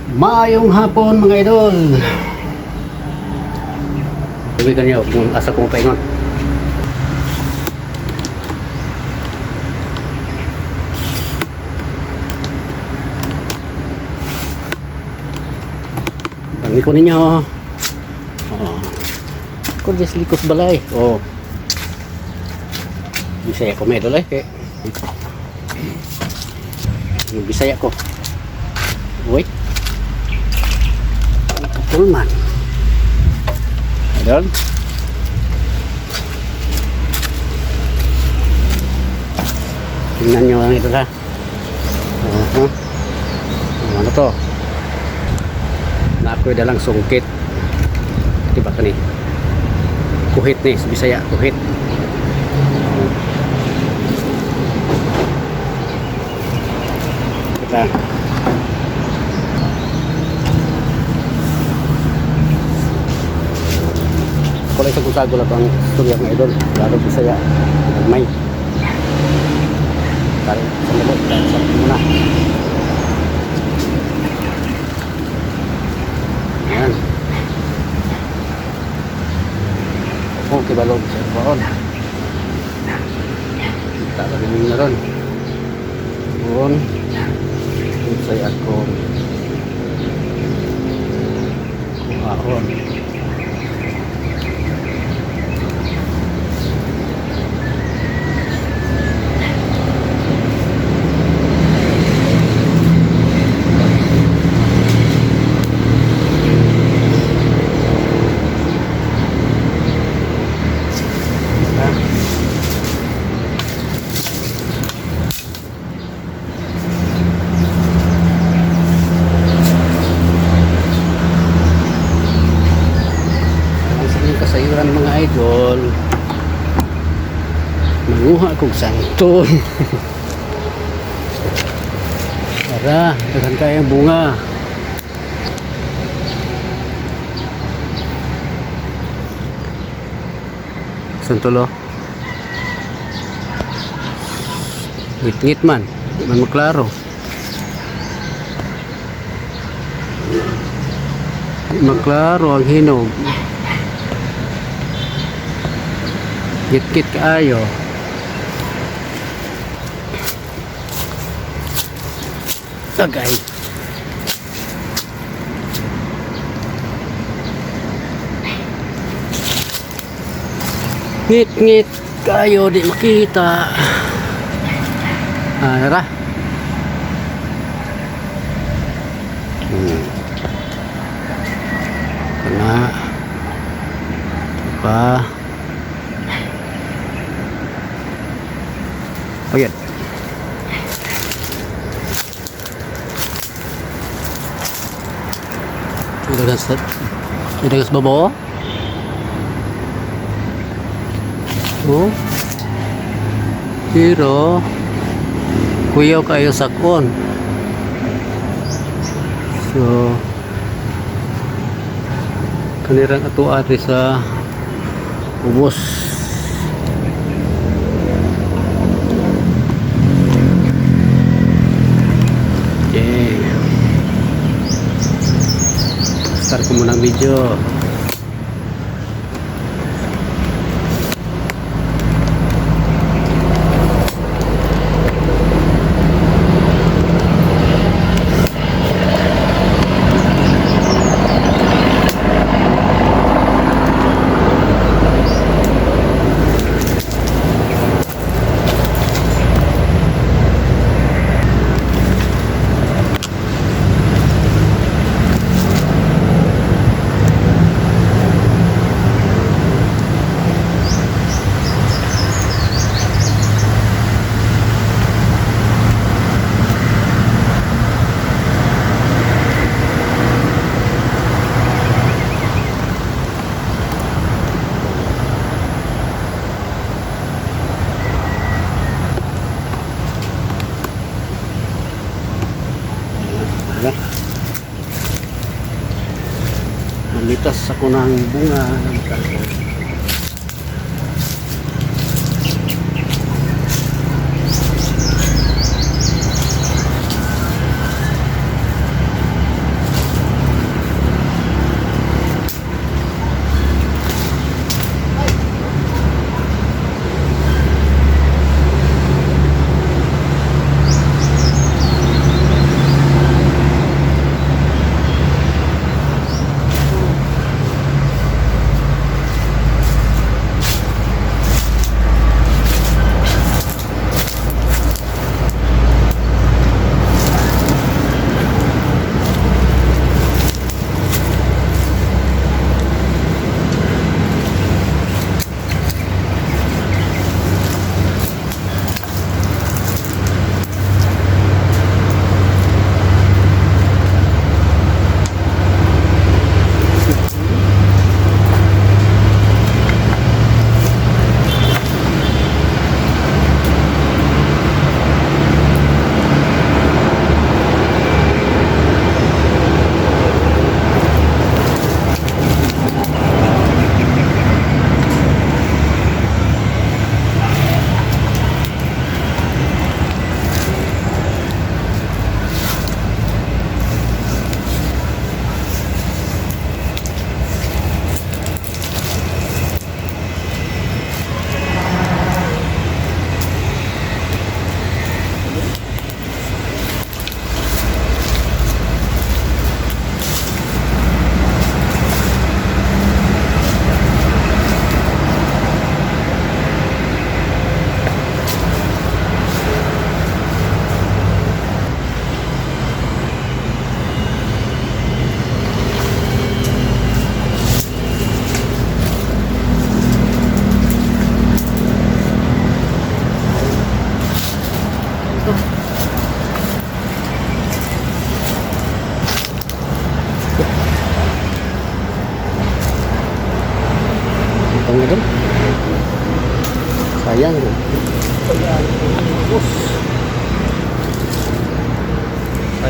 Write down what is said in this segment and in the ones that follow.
Maayong hapon mga idol. Sabi ka niyo kung asa kong paingon. Kami ko ninyo. Ko just likos balay. Bisaya ko mga idol eh. Bisaya ko. Wait. Pulman. Idol. Tingnan nyo lang ito ha. Ano to? Na ako'y dalang sungkit. Diba ka ni? Kuhit ni, sa Bisaya, kuhit. Kita. Kulay sa kusago lang ang istorya ng idol. Lalo Bisaya, may. Tayo sa labot, tayo sa muna. Ayan. Kibalog sa baon. Kita ka namin na ron. Baon. Usay ako. Kuhaon. Kasayuran mga idol, manguha kong santon. Tara, dagan kayang bunga. Santulo ngit-ngit man maklaro. Maklaro ang hinog. Git-git kaayo. Tagay. Ngit-ngit kaayo di makita. Tara. Kana. Pa. Oh yan. Udah gas babo. Pero kuyaw kayo sakon. So kanirang ato ate sa ubos. Start ko muna ang video. Mamitas ako ng bunga ng kalbo.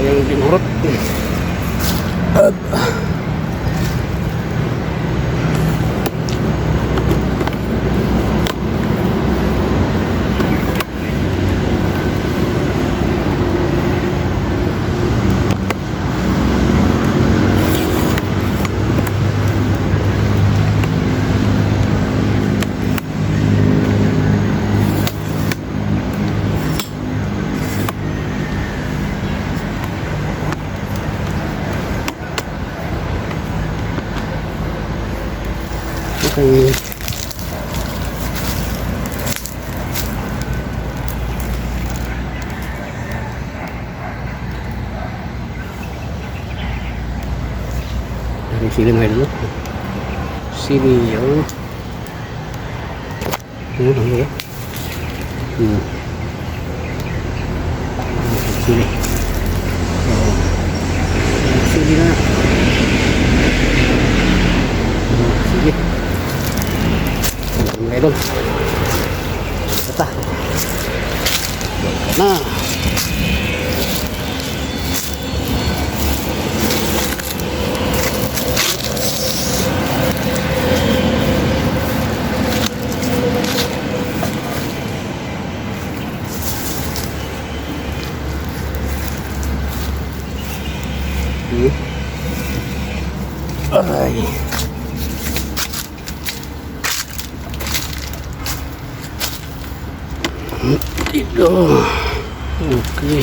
sayang binurot. Okay. Dari sini main dulu. Sini ya. Ya. Sini. Oh. Sini lah. Sini. Idol. Ito. Nah. Aray. Itu. Oke.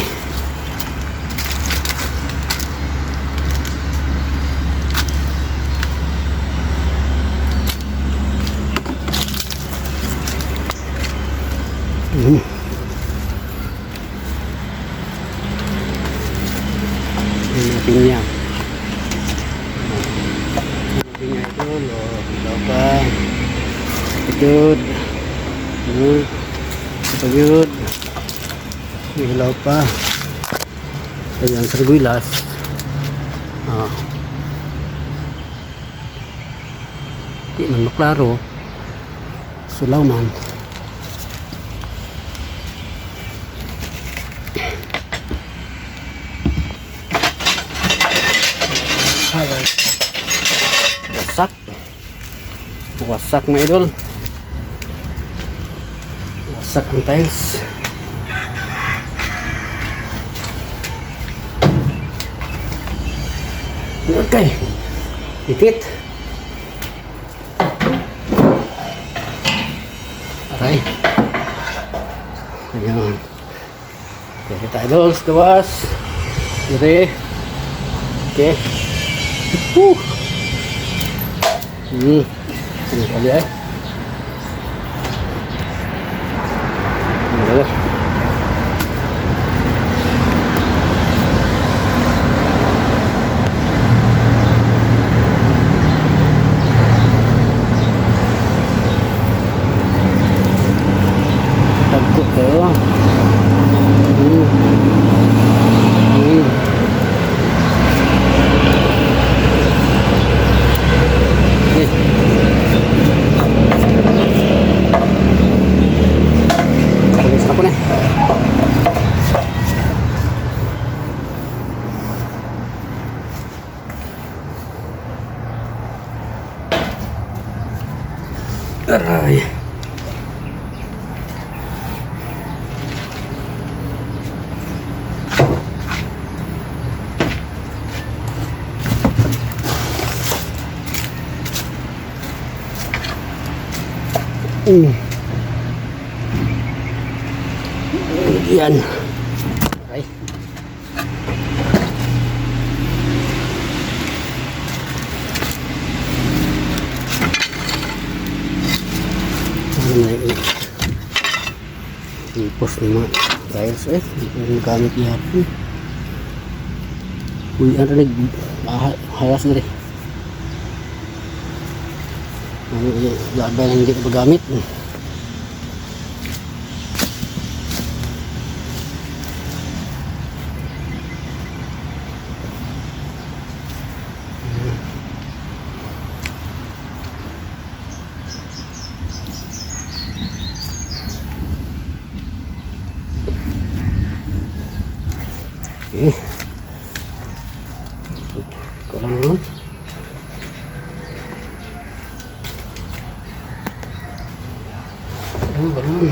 Pinnya. Pinnya itu loh, berapa? Kejut. Kejut. Ilaw pa. Ayan, sarguilas. Di man maklaro. Sulaw man. Wasak. Wasak mga idol. Wasak ang tiles. Okay, dikit. Aray. Ayan. Jadi tayo gawas. Jadi. Okay. Ini kali ya. Ini. Aray. Yan. Aray. Ipos ni mga tiles yung gamit niya po. Uy, ano rin hayas na rin laban hindi ko magamit. Okay. ko lang nun. Balon.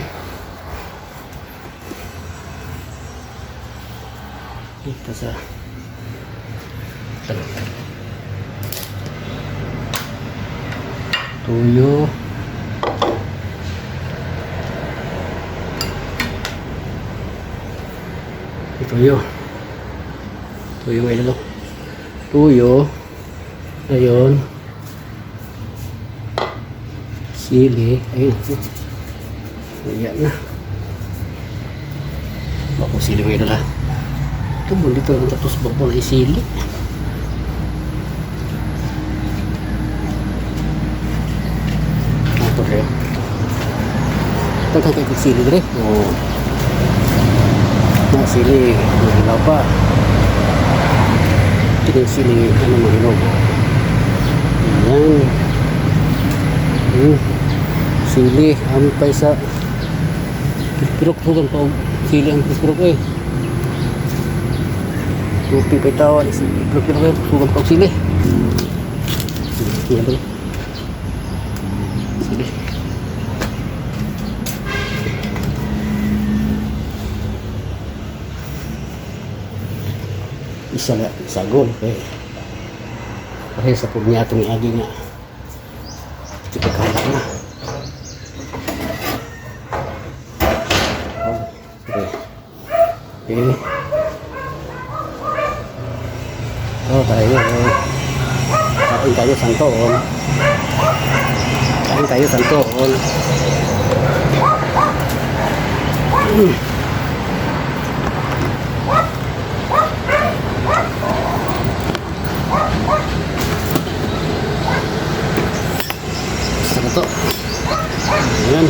Dito sa tuyo. Tuyo. Tuyo ngayon ito. Tuyo. Ayun. Sili. Ayun. Ayan na. Bako sili ngayon ito. Ito mo dito ang tapos bako na isili. Ito rin. Ito kaya sili rin. Oo. Sili, hilaw pa. Ito yung sili, ano mo hilaw. Ayan. Sili, ampay sa pirok-pirok pa. Sili ang pirok eh. Rupi pa itawa, pirok-pirok eh. Sugan pa sili. Sili. Sili. Isa na sagol kahit sa pugnya itong agi nga ito pagkala na okay tayo kain tayo santoon ito. Ayan.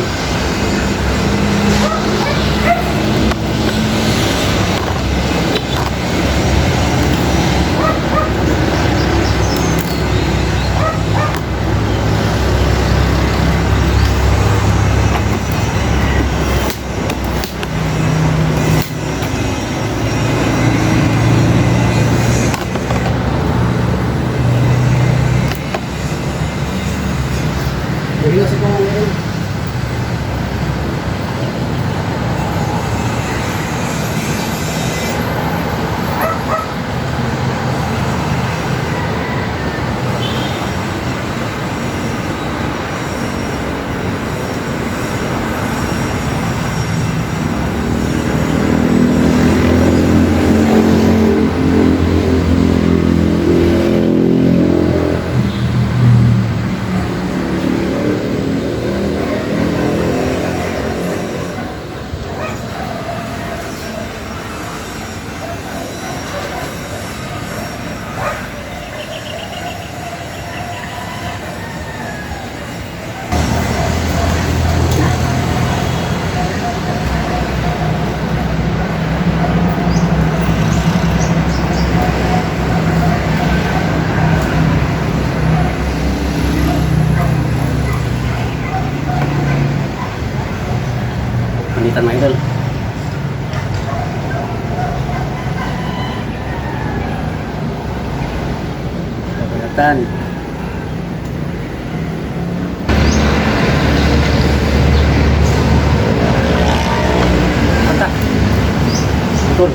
Panitan mga idol. Pagkatan. Mata. Betul.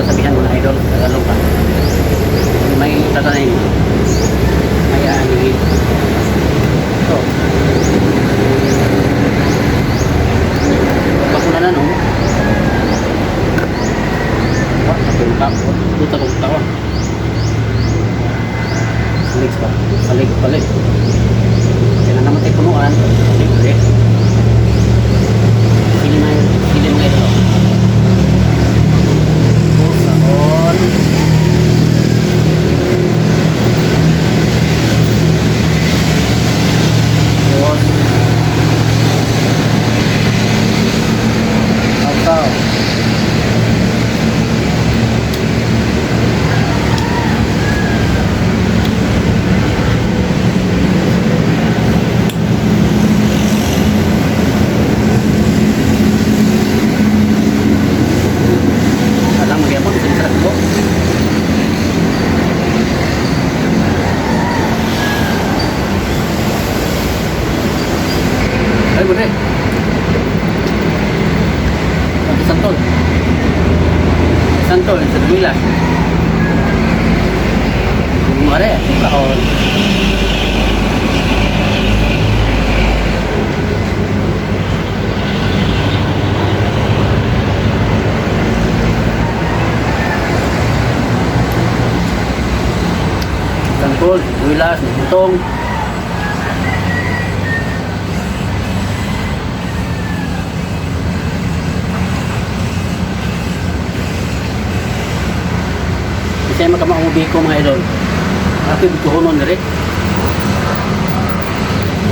Sabihan mo na idol, Tagalog pa. May tatanay mo. May aanigin. Ito. Bakulanan no? Napilkap. Puta kong tawa. Salig pa. Salig. Kaya na naman tayo punuan. Siyempre. Sili mo ito. Tao. Santol, sa Dumilas. Mare, kaon. Santol, Dumilas, Butong. Kasi magkamaumubi ko mga idol. Ako yung kuhunon na rin.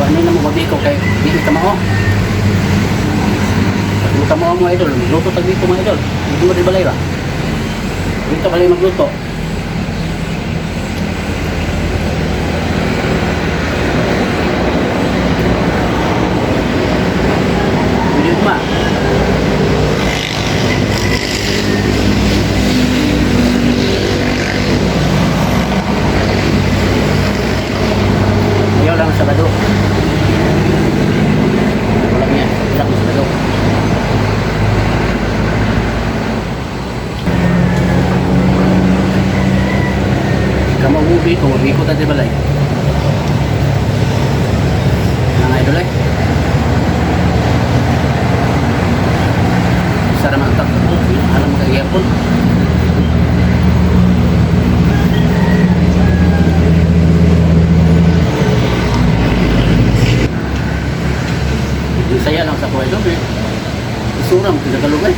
Ano na mo mabi ko kay hindi ka mao. Pag ka mao mga idol, luto tag dito mga idol. Hindi mo rin balay ba? Hindi ka balay magluto. Hindi ma. Ayaw lang sa bado. Walang yan. Ilang sa bado. Kamamubi ko. Mabi ko tadi balay. Ang idol ay. Isa naman ang takbo. Alam mo kag-airpon. Saya lang sa kuha ito, isuram, kinagalugay.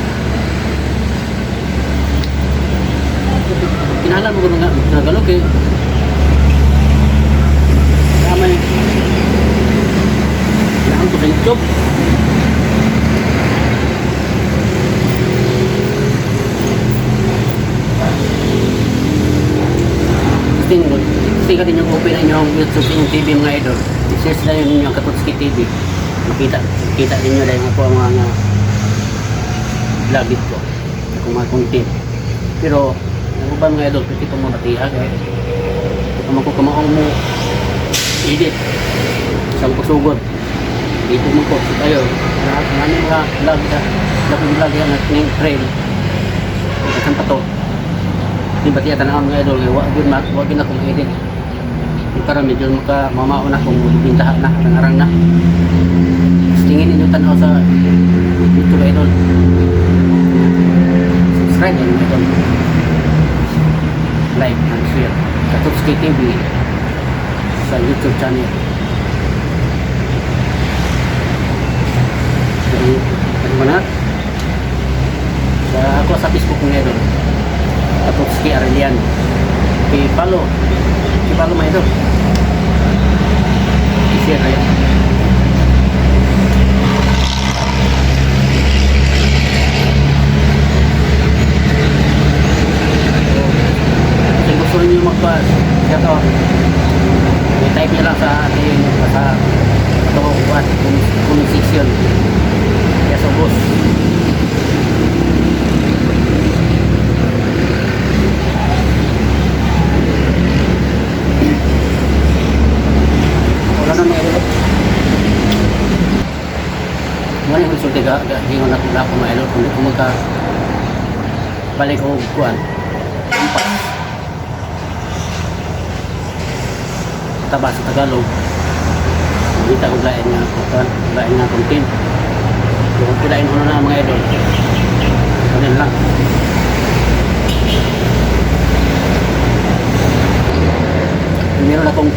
Kinahalan mo ko nga, kinagalog eh. Kamay, kinahan ko sa YouTube. Tingnan din yung open na inyong YouTube sa inyong TV mga idol. I-search na yun yung Katutski TV. Makita ninyo dahil nga po ang mga vlogit ko kung mga content. Pero ano ba mga idol, pwede ito mo natihag ito man ko kamaong mo edit isang kusugod dito mo ko so tayo ano mga vlog yan at ng trail isang pato di ba tiya tanawang mga idol wag yun akong edit para medyo mamamaon akong bintahan na nangarang na tingin ninyo tanaw sa YouTube idol. Subscribe din idol. Like and share. Katutski TV sa YouTube channel. Jadi, bagaimana? Sa ako sa Facebook ng idol. Katutski Arelian. I-follow mo idol. I-share na yan. Gusto nyo mag-pass shout out i-type nyo lang sa ating sa comment section kaya sa boss wala na mga ilot wala yung resulte hingon ako na ako mga ilot kung magka balik ko kuhan taba sa Tagalog kita ko lain nga content kung pilain ko na mga idol ganun lang meron akong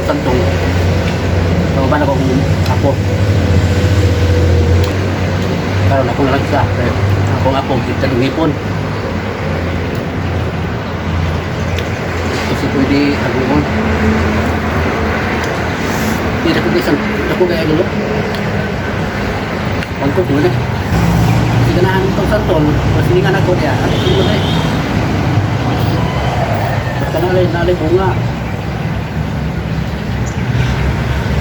santong kawaban akong apo karoon akong nalagsa akong apo kita lumipon kasi pwede aguhon tidak ko isang ako kaya dulu pangkot mo na kasi ganahan itong santol masilingan ako niya at ito mo na basta nalay bunga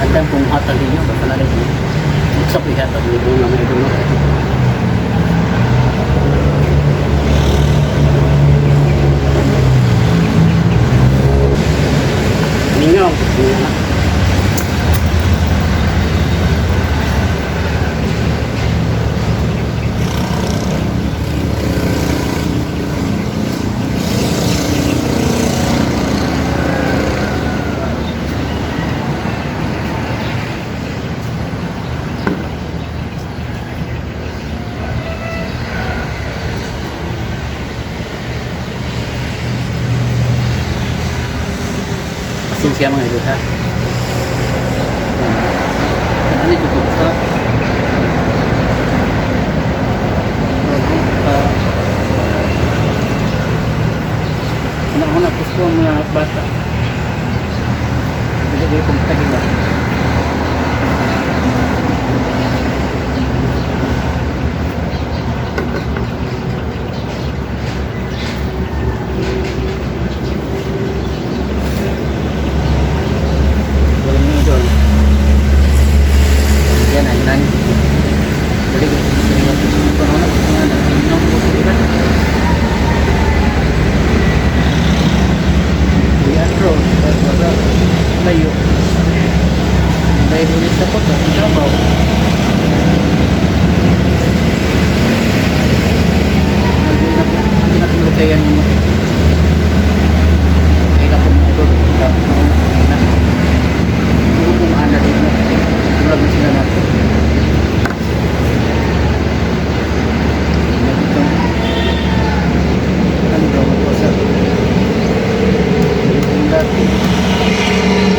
andang kung hatag ninyo basta nalay bunga magsap ihatag ng bunga may bunga ninyo siya mga idol ha. Ano ito po sa una-una gusto ang mga bata. Hindi ko kung tagin ba. Yan ay nan. Jadi ko layo. Dahil ulit sa pot, ang sabaw. Hindi na pinulutayan mo. Kaya kung ito, hindi kung ana din mo. Tulad na sila natin. Ano daw mo sa dati.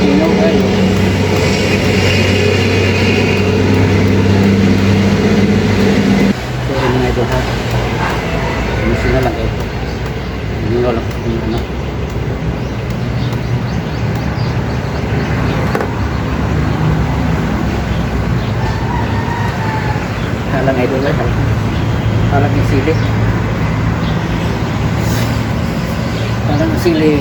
Inaw kayo. Sorry mga idol ha. Misi na lang eh. Hindi ko lang kung ano. Halang idol ha. Halang yung sili. Halang yung sili.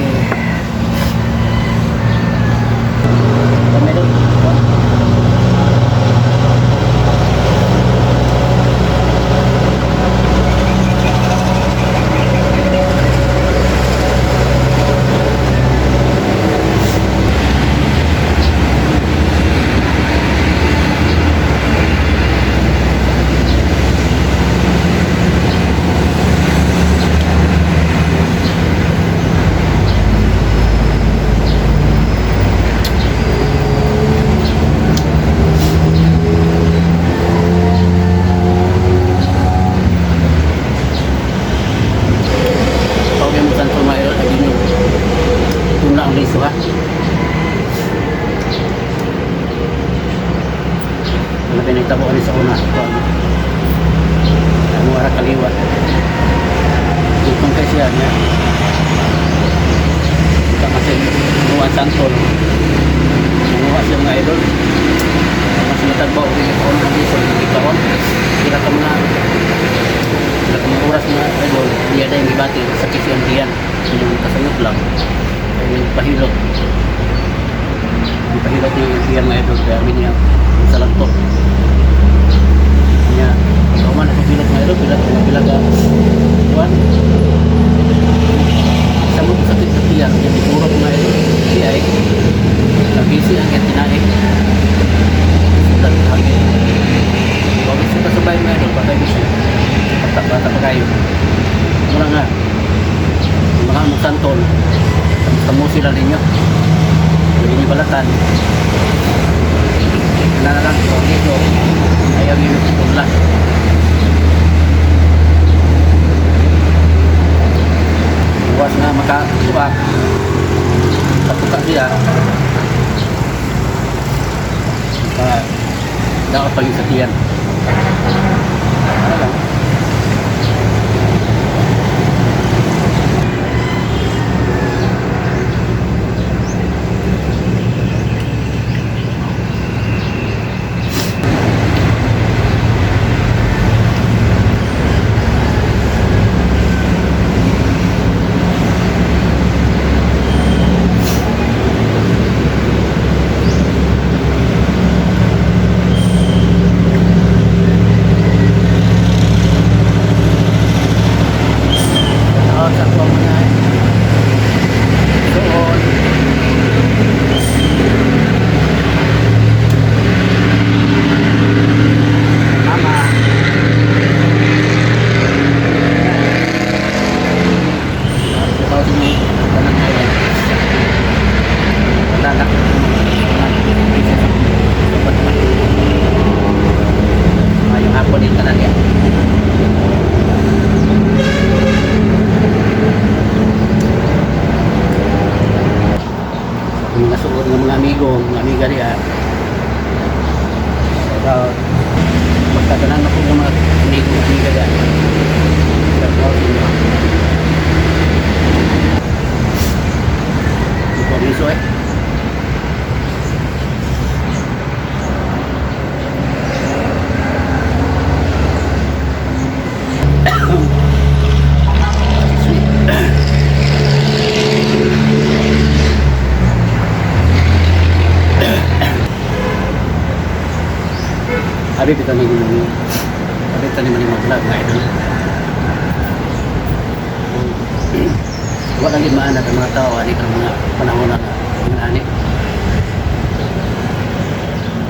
Pinagtabo ka sa una ang wara kaliwa itong kasi yan kita masih nuwa santol nuwa siya mga idol masih matagbaw hindi ko na dito hindi ka on kira ka mga oras na idol hindi ada yung ibati sa kisyan diyan yung kasunod lang yung pahilot yung diyan mga idol kaya amin niya sa lantok nya kauman ako bilag nga ito bilag kuan sabog sakit sa tiyan yang dikurot nga ito si ay nabisi ang yan tinaik sudah hangin kalau bisa kasabay nga ito patay bisa bata pa kayo mula nga mga musantol tamo sila ninyo hindi nyo balatan na lang so dito ayaw yun pula buwas na makasuak kapuka siya dapat pag sa tiyan ano lang amigo amiga yan. Shout out sa inyo. Permiso eh. Abi kita ni gulong. Abi kita ni mani mag-vlog nga ito. Wala lagi maana ang mga tao ani kang mga panahon na mga ani.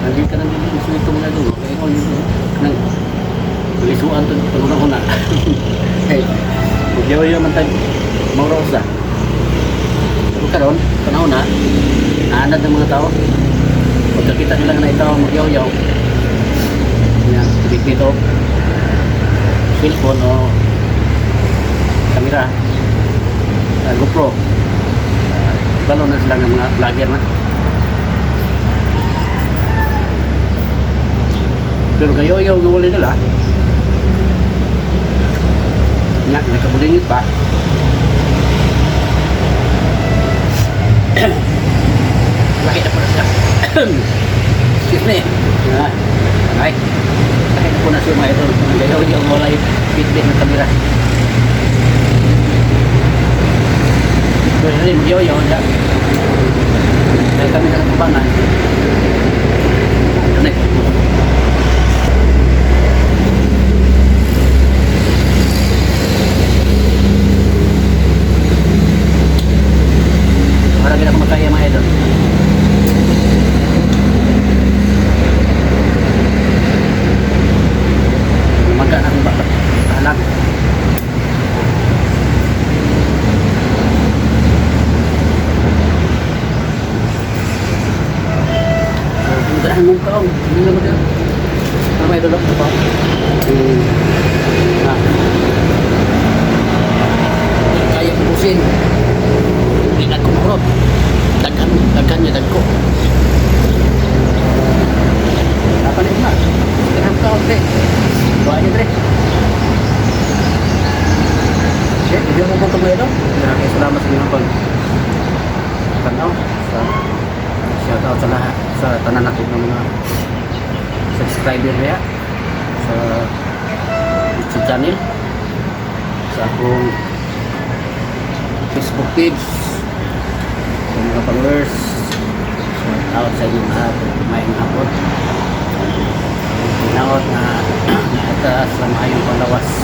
Hindi ka nang insulto mga dulo. Kaya ko yung nang lisuan to una-una. Hey, magyaw-yaw man tag maurosa. Pero karon panahon na naanad ng mga tao. Pagkakita nila na ito magyaw-yaw. Yan, dito cellphone o kamera, GoPro, balo na sila ng mga vlogger na. Pero kayo-yaw na wala nila nga, nakabulingit pa. Laki na pala sila. Excuse me. Ay, kahit po na siya mga ito, gayaw-yaw wala yung feedback ng kamera. Pero hindi, magyaw-yaw siya. Dahil kami na nagpapangan. Ano eh? Parang hindi na kumakaya mga ito. Tahanan. Puntahan mong kaong. Hindi naman yan. May dulog ito pa. Kaya pupusin. Hindi na kumurot. Daghan niya dagko. Kapalit na. Daghan kaong, tre. Doa niya, tre. Okay, video mo po ito ngayon. Maraming salamat sa inyo pag-tanaw. Shout out sa lahat, sa tanan natin ng mga subscriber niya sa YouTube channel, sa akong Facebook page, sa mga followers. Shout out sa inyo lahat. May hapon. Pinaot na atas sa mayong palawas.